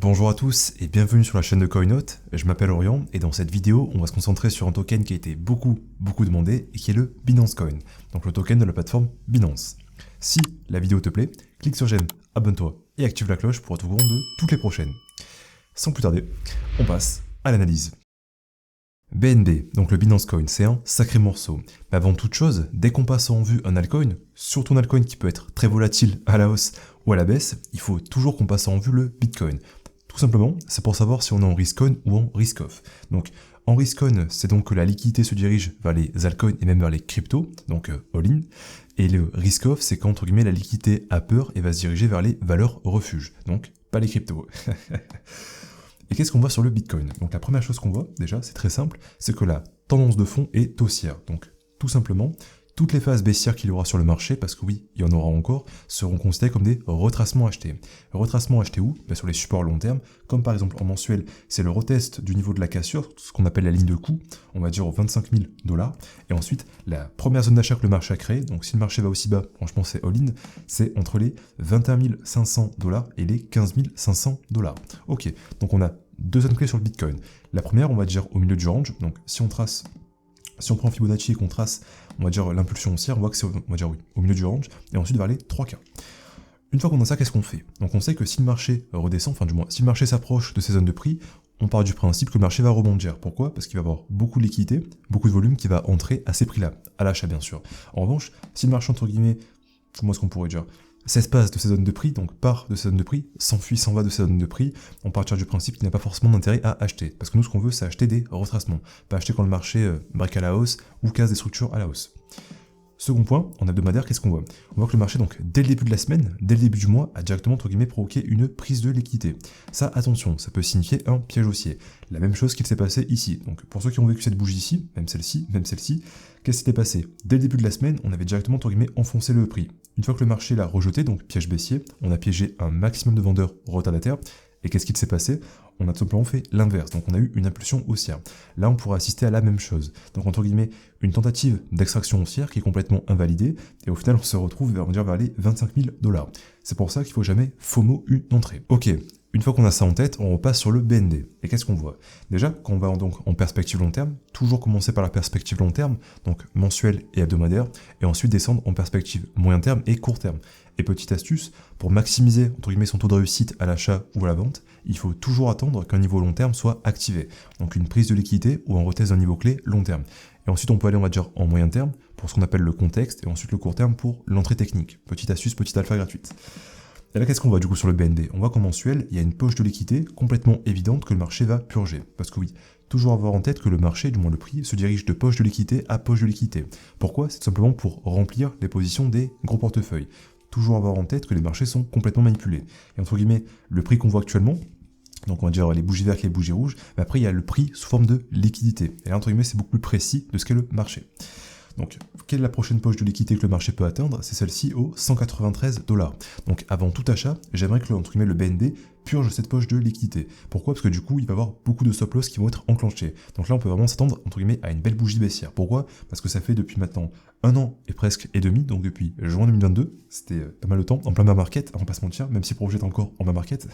Bonjour à tous et bienvenue sur la chaîne de CoinNote, je m'appelle Orion et dans cette vidéo on va se concentrer sur un token qui a été beaucoup demandé et qui est le Binance Coin, donc le token de la plateforme Binance. Si la vidéo te plaît, clique sur j'aime, abonne-toi et active la cloche pour être au courant de toutes les prochaines. Sans plus tarder, on passe à l'analyse. BNB, donc le Binance Coin, c'est un sacré morceau. Mais avant toute chose, dès qu'on passe en vue un altcoin, surtout un altcoin qui peut être très volatile à la hausse ou à la baisse, il faut toujours qu'on passe en vue le Bitcoin. Tout simplement, c'est pour savoir si on est en risk-on ou en risk-off. Donc en risk-on, c'est donc que la liquidité se dirige vers les altcoins et même vers les cryptos, donc all-in. Et le risk-off, c'est quand entre guillemets la liquidité a peur et va se diriger vers les valeurs refuge, donc pas les cryptos. Et qu'est-ce qu'on voit sur le Bitcoin? Donc la première chose qu'on voit, déjà, c'est très simple, c'est que la tendance de fond est haussière. Donc tout simplement, toutes les phases baissières qu'il y aura sur le marché, parce que oui, il y en aura encore, seront considérées comme des retracements achetés. Retracements achetés où? Sur les supports long terme, comme par exemple en mensuel, c'est le retest du niveau de la cassure, ce qu'on appelle la ligne de coût, on va dire aux 25 000 $. Et ensuite, la première zone d'achat que le marché a créée, donc si le marché va aussi bas, franchement c'est all-in, c'est entre les 21 500 $ et les 15 500 $. Ok, donc on a deux zones clés sur le Bitcoin. La première, on va dire au milieu du range, donc si on prend Fibonacci et qu'on trace, on va dire l'impulsion haussière, on voit que c'est au milieu du range, et ensuite vers les 3K. Une fois qu'on a ça, qu'est-ce qu'on fait? Donc on sait que si le marché redescend, enfin du moins, si le marché s'approche de ces zones de prix, on part du principe que le marché va rebondir. Pourquoi? Parce qu'il va y avoir beaucoup de liquidité, beaucoup de volume qui va entrer à ces prix-là, à l'achat bien sûr. En revanche, si le marché, entre guillemets, comment est-ce qu'on pourrait dire, s'espace de ces zones de prix, donc part de ces zones de prix, s'enfuit, s'en va de ces zones de prix, on partira du principe qu'il n'y a pas forcément d'intérêt à acheter. Parce que nous, ce qu'on veut, c'est acheter des retracements. Pas acheter quand le marché braque à la hausse ou casse des structures à la hausse. Second point, en hebdomadaire, qu'est-ce qu'on voit? On voit que le marché, donc, dès le début de la semaine, dès le début du mois, a directement, entre guillemets, provoqué une prise de liquidité. Ça, attention, ça peut signifier un piège haussier. La même chose qu'il s'est passé ici. Donc, pour ceux qui ont vécu cette bougie ici, même celle-ci, qu'est-ce qui s'était passé? Dès le début de la semaine, on avait directement, entre guillemets, enfoncé le prix. Une fois que le marché l'a rejeté, donc piège baissier, on a piégé un maximum de vendeurs retardataires. Et qu'est-ce qui s'est passé? On a tout simplement fait l'inverse, donc on a eu une impulsion haussière. Là, on pourrait assister à la même chose. Donc, entre guillemets, une tentative d'extraction haussière qui est complètement invalidée, et au final, on se retrouve vers les 25 000 $. C'est pour ça qu'il ne faut jamais FOMO une entrée. Ok, une fois qu'on a ça en tête, on repasse sur le BNB. Et qu'est-ce qu'on voit? Déjà, quand on va donc en perspective long terme, toujours commencer par la perspective long terme, donc mensuelle et hebdomadaire, et ensuite descendre en perspective moyen terme et court terme. Et petite astuce, pour maximiser entre guillemets son taux de réussite à l'achat ou à la vente, il faut toujours attendre qu'un niveau long terme soit activé. Donc une prise de liquidité ou un retest d'un niveau clé long terme. Et ensuite on peut aller, on va dire, en moyen terme pour ce qu'on appelle le contexte, et ensuite le court terme pour l'entrée technique. Petite astuce, petite alpha gratuite. Et là, qu'est-ce qu'on voit du coup sur le BNB? On voit qu'en mensuel, il y a une poche de liquidité complètement évidente que le marché va purger. Parce que oui, toujours avoir en tête que le marché, du moins le prix, se dirige de poche de liquidité à poche de liquidité. Pourquoi? C'est tout simplement pour remplir les positions des gros portefeuilles. Toujours avoir en tête que les marchés sont complètement manipulés. Et entre guillemets, le prix qu'on voit actuellement, donc on va dire les bougies vertes et les bougies rouges, mais après il y a le prix sous forme de liquidité. Et là, entre guillemets, c'est beaucoup plus précis de ce qu'est le marché. Donc, quelle est la prochaine poche de liquidité que le marché peut atteindre? C'est celle-ci aux 193 $. Donc, avant tout achat, j'aimerais que entre guillemets, le BNB purge cette poche de liquidité. Pourquoi? Parce que du coup, il va y avoir beaucoup de stop loss qui vont être enclenchés. Donc là, on peut vraiment s'attendre entre guillemets à une belle bougie baissière. Pourquoi? Parce que ça fait depuis maintenant 1 an et presque et demi, donc depuis juin 2022, c'était pas mal de temps, en plein bear market, on va pas se mentir, même si le projet est encore en bear market.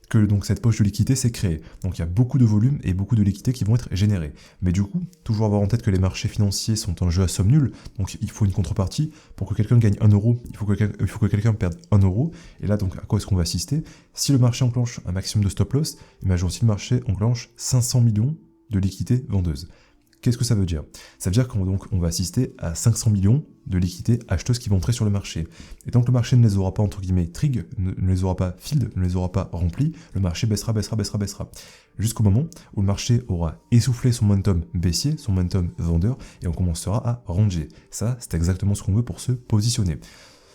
Que donc cette poche de liquidité s'est créée. Donc il y a beaucoup de volume et beaucoup de liquidités qui vont être générées. Mais du coup, toujours avoir en tête que les marchés financiers sont un jeu à somme nulle, donc il faut une contrepartie. Pour que quelqu'un gagne 1 euro, il faut que quelqu'un perde 1 euro. Et là, donc, à quoi est-ce qu'on va assister? Si le marché enclenche un maximum de stop loss, imagine si le marché enclenche 500 millions de liquidités vendeuses. Qu'est-ce que ça veut dire? Ça veut dire qu'on va assister à 500 millions de liquidités acheteuses qui vont entrer sur le marché. Et tant que le marché ne les aura pas, entre guillemets, trig, ne les aura pas filled, ne les aura pas remplis, le marché baissera. Jusqu'au moment où le marché aura essoufflé son momentum baissier, son momentum vendeur, et on commencera à ranger. Ça, c'est exactement ce qu'on veut pour se positionner.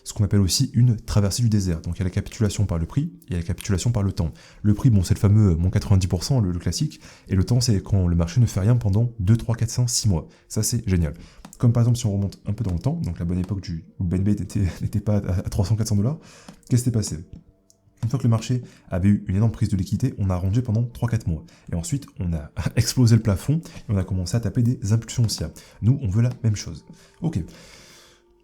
Ce qu'on appelle aussi une traversée du désert. Donc il y a la capitulation par le prix, et il y a la capitulation par le temps. Le prix, bon, c'est le fameux moins 90%, le classique, et le temps, c'est quand le marché ne fait rien pendant 2, 3, 4, 5, 6 mois. Ça, c'est génial. Comme par exemple, si on remonte un peu dans le temps, donc la bonne époque où BNB n'était pas à 300-400 $, qu'est-ce qui s'est passé? Une fois que le marché avait eu une énorme prise de liquidité, on a rangé pendant 3-4 mois. Et ensuite, on a explosé le plafond, et on a commencé à taper des impulsions haussières. Nous, on veut la même chose. Ok.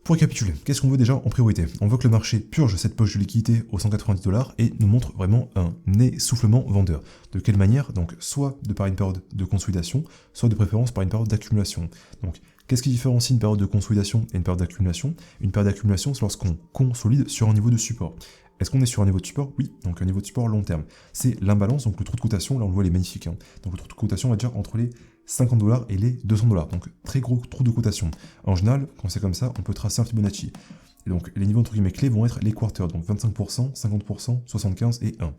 Pour récapituler, qu'est-ce qu'on veut déjà en priorité? On veut que le marché purge cette poche de liquidité aux 190 $ et nous montre vraiment un essoufflement vendeur. De quelle manière? Donc soit de par une période de consolidation, soit de préférence par une période d'accumulation. Donc qu'est-ce qui différencie une période de consolidation et une période d'accumulation? Une période d'accumulation, c'est lorsqu'on consolide sur un niveau de support. Est-ce qu'on est sur un niveau de support? Oui, donc un niveau de support long terme. C'est l'imbalance, donc le trou de cotation, là on le voit, il est magnifique. Donc le trou de cotation, on va dire entre les 50 $ et les 200 $. Donc très gros trou de cotation. En général, quand c'est comme ça, on peut tracer un Fibonacci. Et donc les niveaux entre guillemets clés vont être les quarters, donc 25%, 50%, 75 et 1.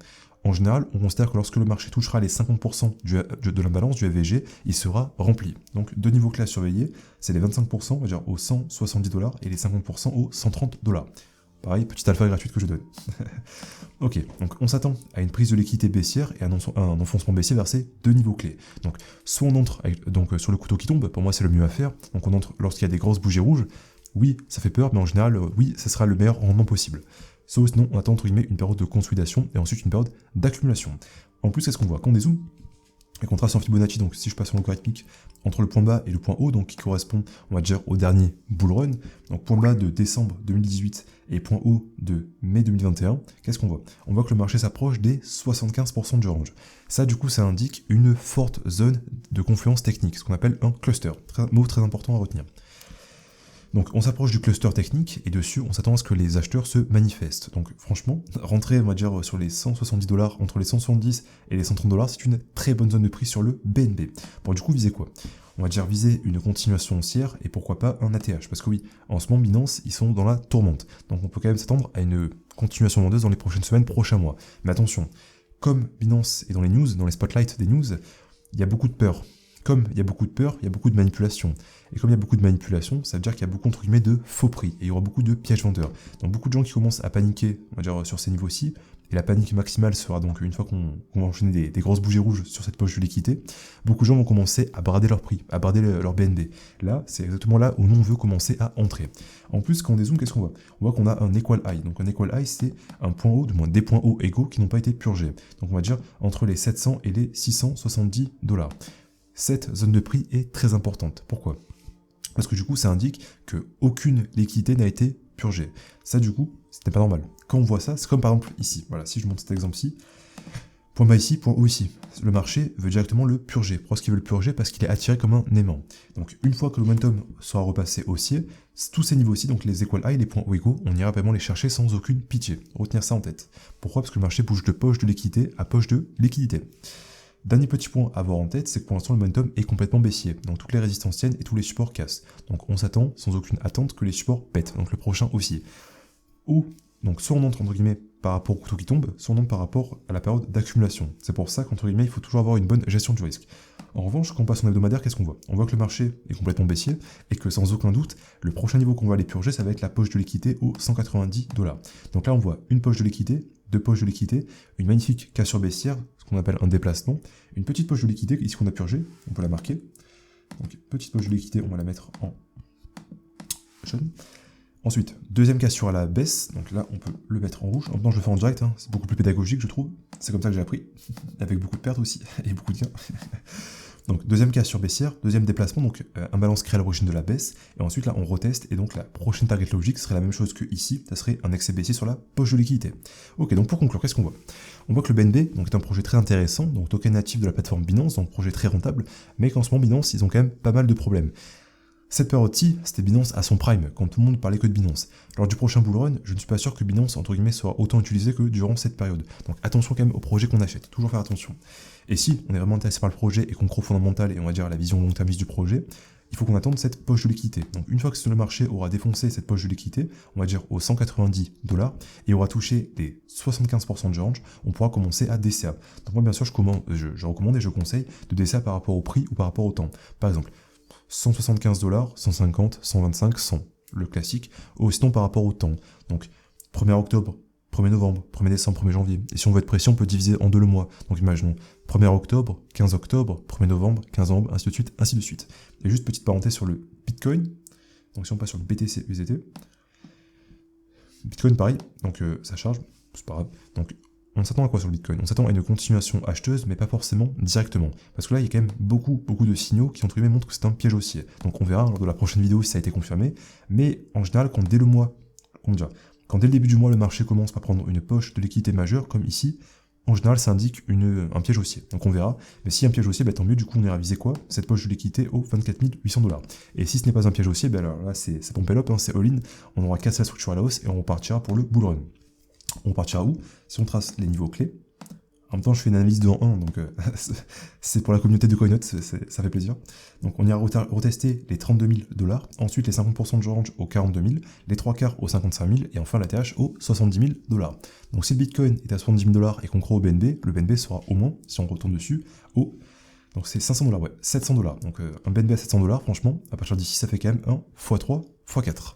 En général, on considère que lorsque le marché touchera les 50% de l'imbalance du FVG, il sera rempli. Donc deux niveaux clés à surveiller, c'est les 25%, on va dire aux 170 $ et les 50% aux 130 $. Pareil, petite alpha gratuite que je donne. Ok, donc on s'attend à une prise de liquidité baissière et un enfoncement baissier vers ces deux niveaux clés. Donc soit on entre sur le couteau qui tombe, pour moi c'est le mieux à faire, donc on entre lorsqu'il y a des grosses bougies rouges, oui ça fait peur, mais en général oui ça sera le meilleur rendement possible. Sauf sinon on attend entre guillemets une période de consolidation et ensuite une période d'accumulation. En plus qu'est-ce qu'on voit? Quand on dézoome et qu'on trace en Fibonacci, donc si je passe en logarithmique, entre le point bas et le point haut, donc qui correspond, on va dire, au dernier bull run, donc point bas de décembre 2018 et point haut de mai 2021, qu'est-ce qu'on voit? On voit que le marché s'approche des 75% du range. Ça, du coup, ça indique une forte zone de confluence technique, ce qu'on appelle un cluster. Mot très important à retenir. Donc on s'approche du cluster technique et dessus on s'attend à ce que les acheteurs se manifestent. Donc franchement, rentrer on va dire sur les 170 $, entre les 170 et les 130 $, c'est une très bonne zone de prix sur le BNB. Bon du coup viser quoi? On va dire viser une continuation haussière et pourquoi pas un ATH. Parce que oui, en ce moment Binance, ils sont dans la tourmente. Donc on peut quand même s'attendre à une continuation vendeuse dans les prochaines semaines, prochains mois. Mais attention, comme Binance est dans les news, dans les spotlights des news, il y a beaucoup de peur. Comme il y a beaucoup de peur, il y a beaucoup de manipulation. Et comme il y a beaucoup de manipulation, ça veut dire qu'il y a beaucoup entre guillemets de faux prix. Et il y aura beaucoup de pièges vendeurs. Donc beaucoup de gens qui commencent à paniquer, on va dire, sur ces niveaux-ci. Et la panique maximale sera donc, une fois qu'on va enchaîner des grosses bougies rouges sur cette poche de liquidité, beaucoup de gens vont commencer à brader leur prix, à brader leur BNB. Là, c'est exactement là où nous on veut commencer à entrer. En plus, quand on dézoome, qu'est-ce qu'on voit? On voit qu'on a un equal high. Donc un equal high, c'est un point haut, du moins des points hauts égaux qui n'ont pas été purgés. Donc on va dire entre les 700 et les 670 $. Cette zone de prix est très importante. Pourquoi? Parce que du coup, ça indique qu'aucune liquidité n'a été purgée. Ça, du coup, c'était pas normal. Quand on voit ça, c'est comme par exemple ici. Voilà, si je montre cet exemple-ci, point bas ici, point haut ici. Le marché veut directement le purger. Pourquoi est-ce qu'il veut le purger? Parce qu'il est attiré comme un aimant. Donc, une fois que le momentum sera repassé haussier, tous ces niveaux-ci, donc les equal high, les points hauts égaux, on ira vraiment les chercher sans aucune pitié. Retenir ça en tête. Pourquoi? Parce que le marché bouge de poche de liquidité à poche de liquidité. Dernier petit point à avoir en tête, c'est que pour l'instant le momentum est complètement baissier, donc toutes les résistances tiennent et tous les supports cassent. Donc on s'attend sans aucune attente que les supports pètent, donc le prochain aussi. Ou, donc soit on entre entre guillemets par rapport au couteau qui tombe, soit on entre par rapport à la période d'accumulation. C'est pour ça qu'entre guillemets il faut toujours avoir une bonne gestion du risque. En revanche, quand on passe en hebdomadaire, qu'est-ce qu'on voit? On voit que le marché est complètement baissier et que sans aucun doute, le prochain niveau qu'on va aller purger, ça va être la poche de liquidité aux 190 $. Donc là on voit une poche de liquidité, deux poches de liquidité, une magnifique cassure baissière, ce qu'on appelle un déplacement, une petite poche de liquidité, ici qu'on a purgé, on peut la marquer. Donc petite poche de liquidité, on va la mettre en jaune. Ensuite, deuxième cassure à la baisse, donc là on peut le mettre en rouge. Maintenant je le fais en direct, c'est beaucoup plus pédagogique je trouve, c'est comme ça que j'ai appris, avec beaucoup de pertes aussi, et beaucoup de gains. Donc deuxième cassure baissière, deuxième déplacement, donc imbalance créée à l'origine de la baisse, et ensuite là on reteste, et donc la prochaine target logique serait la même chose que ici, ça serait un excès baissier sur la poche de liquidité. Ok, donc pour conclure, qu'est-ce qu'on voit? On voit que le BNB donc, est un projet très intéressant, donc token natif de la plateforme Binance, donc projet très rentable, mais qu'en ce moment Binance, ils ont quand même pas mal de problèmes. Cette période-ci, c'était Binance à son prime, quand tout le monde parlait que de Binance. Lors du prochain bull run, je ne suis pas sûr que Binance, entre guillemets, sera autant utilisé que durant cette période. Donc attention quand même au projet qu'on achète, toujours faire attention. Et si on est vraiment intéressé par le projet et qu'on croit fondamental et on va dire la vision long-termiste du projet, il faut qu'on attende cette poche de liquidité. Donc une fois que le marché aura défoncé cette poche de liquidité, on va dire aux 190 $, et aura touché les 75% de range, on pourra commencer à DCA. Donc moi bien sûr je recommande et je conseille de DCA par rapport au prix ou par rapport au temps. Par exemple, 175 $, 150, 125, 100, le classique, ou sinon par rapport au temps. Donc 1er octobre, 1er novembre, 1er décembre, 1er janvier. Et si on veut être précis, on peut diviser en deux le mois. Donc imaginons 1er octobre, 15 octobre, 1er novembre, 15 novembre, ainsi de suite, ainsi de suite. Et juste petite parenthèse sur le Bitcoin. Donc si on passe sur le BTC USDT, Bitcoin pareil, donc ça charge, c'est pas grave. Donc on s'attend à quoi sur le Bitcoin? On s'attend à une continuation acheteuse, mais pas forcément directement. Parce que là, il y a quand même beaucoup de signaux qui, entre guillemets, montrent que c'est un piège haussier. Donc on verra lors de la prochaine vidéo si ça a été confirmé. Mais en général, quand dès le début du mois, le marché commence par prendre une poche de liquidité majeure, comme ici, en général, ça indique un piège haussier. Donc on verra. Mais si un piège haussier, tant mieux, du coup, on ira viser quoi? Cette poche de liquidité aux 24 800 $. Et si ce n'est pas un piège haussier, alors là, c'est pompé up, c'est all-in. On aura cassé la structure à la hausse et on repartira pour le bull run. On partira où? Si on trace les niveaux clés. En même temps, je fais une analyse 2 en 1, donc c'est pour la communauté de CoinNote, ça fait plaisir. Donc on ira retester les 32 000 $, ensuite les 50% de range aux 42 000, les 3 quarts aux 55 000, et enfin la TH aux 70 000 $. Donc si le Bitcoin est à 70 000 $ et qu'on croit au BNB, le BNB sera au moins, si on retourne dessus, donc c'est 500 $, ouais, 700 $. Donc un BNB à 700 $, franchement, à partir d'ici, ça fait quand même un x3, x4.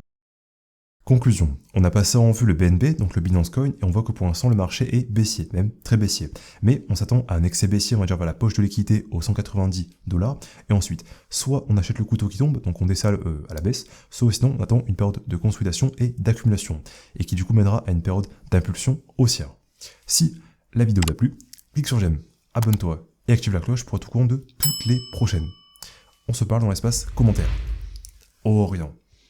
Conclusion, on a passé en revue le BNB, donc le Binance Coin, et on voit que pour l'instant le marché est baissier, même très baissier. Mais on s'attend à un excès baissier, on va dire vers la poche de liquidité aux 190 $, et ensuite, soit on achète le couteau qui tombe, donc on dessale à la baisse, soit sinon on attend une période de consolidation et d'accumulation, et qui du coup mènera à une période d'impulsion haussière. Si la vidéo t'a plu, clique sur j'aime, abonne-toi et active la cloche pour être au courant de toutes les prochaines. On se parle dans l'espace commentaire. Orient.